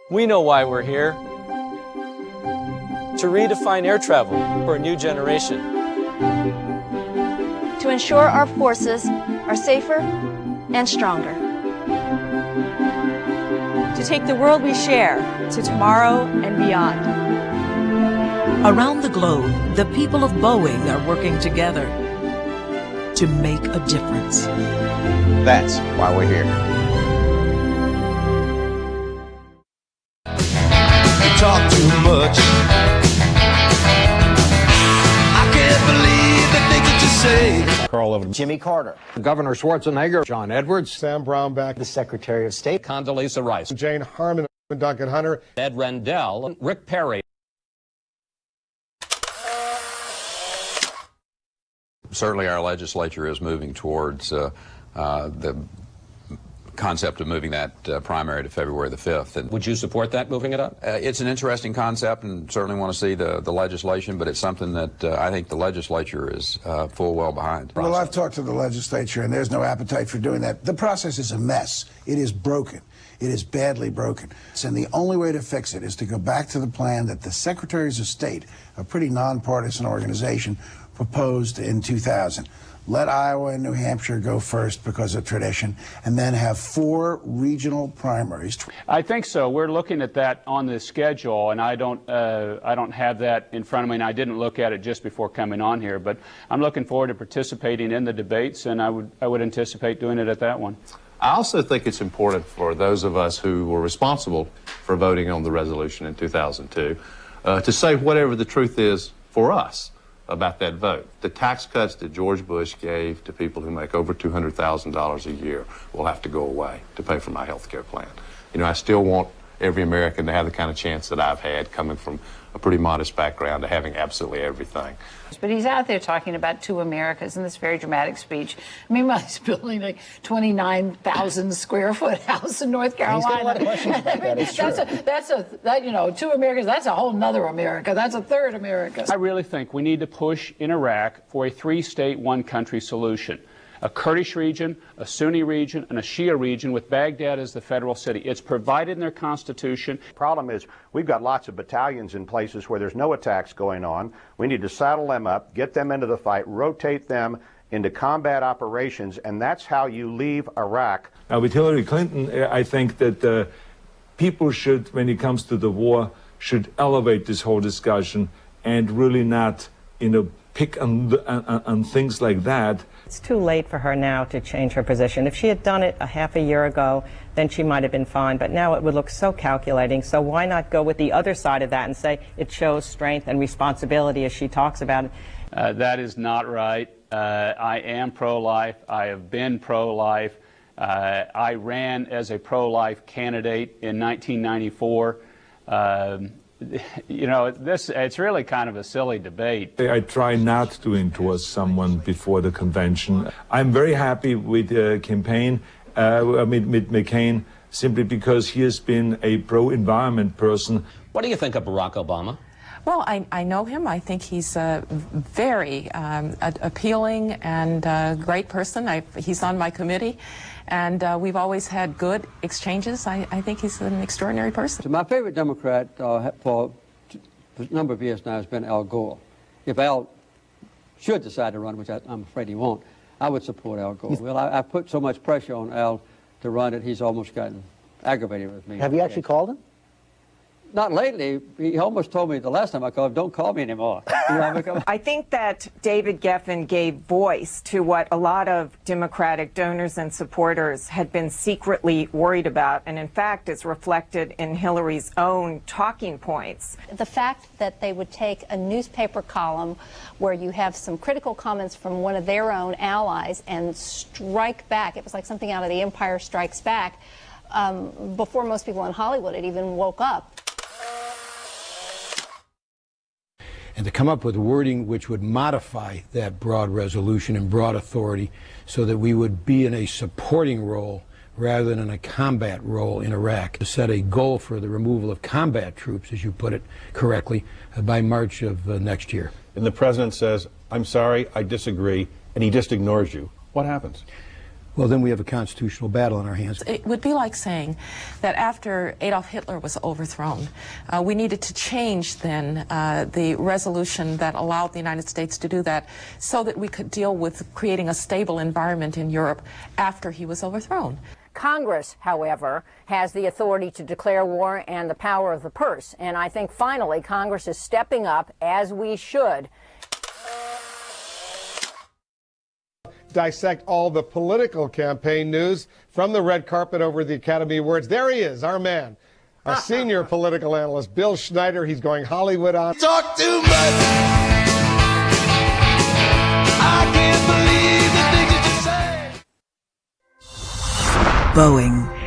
We know why we're here. To redefine air travel for a new generation. To ensure our forces are safer and stronger. To take the world we share to tomorrow and beyond. Around the globe, the people of Boeing are working together to make a difference. That's why we're here. You talk too much. I can't believe the things that you say. Carl Levin. Jimmy Carter. Governor Schwarzenegger. John Edwards. Sam Brownback. The Secretary of State. Condoleezza Rice. Jane Harman. Duncan Hunter. Ed Rendell. Rick Perry. Certainly our legislature is moving towards the concept of moving that primary to February the 5th. And would you support that, moving it up? It's an interesting concept, and certainly want to see the legislation, but it's something that I think the legislature is full well behind. Well, I've talked to the legislature, and there's no appetite for doing that. The process is a mess. It is broken. It is badly broken. And the only way to fix it is to go back to the plan that the Secretaries of State, a pretty nonpartisan organization, proposed in 2000. Let Iowa and New Hampshire go first because of tradition, and then have 4 regional primaries. I think so. We're looking at that on the schedule, and I don't have that in front of me, and I didn't look at it just before coming on here. But I'm looking forward to participating in the debates, and I would anticipate doing it at that one. I also think it's important for those of us who were responsible for voting on the resolution in 2002 to say whatever the truth is for us about that vote. The tax cuts that George Bush gave to people who make over $200,000 a year will have to go away to pay for my health care plan. You know, I still want every American to have the kind of chance that I've had, coming from a pretty modest background, to having absolutely everything. But he's out there talking about 2 Americas in this very dramatic speech. Meanwhile, he's building a 29,000 square foot house in North Carolina. You know, 2 Americas, that's a whole nother America. That's a third America. I really think we need to push in Iraq for a 3-state, 1-country solution. A Kurdish region, a Sunni region, and a Shia region with Baghdad as the federal city. It's provided in their constitution. The problem is we've got lots of battalions in places where there's no attacks going on. We need to saddle them up, get them into the fight, rotate them into combat operations, and that's how you leave Iraq. Now, with Hillary Clinton, I think that people should, when it comes to the war, should elevate this whole discussion and really not, you know, pick on things like that. It's too late for her now to change her position. If she had done it a half a year ago, then she might have been fine, but now it would look so calculating. So why not go with the other side of that and say it shows strength and responsibility as she talks about it? That is not right. I am pro-life. I have been pro-life. I ran as a pro-life candidate in 1994. You know, it's really kind of a silly debate. I try not to endorse someone before the convention. I'm very happy with the campaign, with McCain, simply because he has been a pro-environment person. What do you think of Barack Obama? Well, I know him. I think he's a very appealing and great person. He's on my committee, and we've always had good exchanges. I think he's an extraordinary person. So my favorite Democrat for a number of years now has been Al Gore. If Al should decide to run, which I'm afraid he won't, I would support Al Gore. Well, I put so much pressure on Al to run it, he's almost gotten aggravated with me. Have you actually called him? Not lately. He almost told me the last time I called him, don't call me anymore. I think that David Geffen gave voice to what a lot of Democratic donors and supporters had been secretly worried about, and in fact it's reflected in Hillary's own talking points. The fact that they would take a newspaper column where you have some critical comments from one of their own allies and strike back, it was like something out of The Empire Strikes Back, before most people in Hollywood had even woke up. And to come up with wording which would modify that broad resolution and broad authority so that we would be in a supporting role rather than in a combat role in Iraq. To set a goal for the removal of combat troops, as you put it correctly, by March of next year. And the president says, I'm sorry, I disagree, and he just ignores you. What happens? well, then we have a constitutional battle on our hands. It would be like saying that after Adolf Hitler was overthrown, we needed to change then the resolution that allowed the United States to do that so that we could deal with creating a stable environment in Europe after he was overthrown. Congress, however, has the authority to declare war and the power of the purse. And I think finally Congress is stepping up, as we should. Dissect all the political campaign news from the red carpet over the Academy Awards. There he is, our man, our senior political analyst, Bill Schneider. He's going Hollywood on. Talk too much. I can't believe the things that you say. Boeing.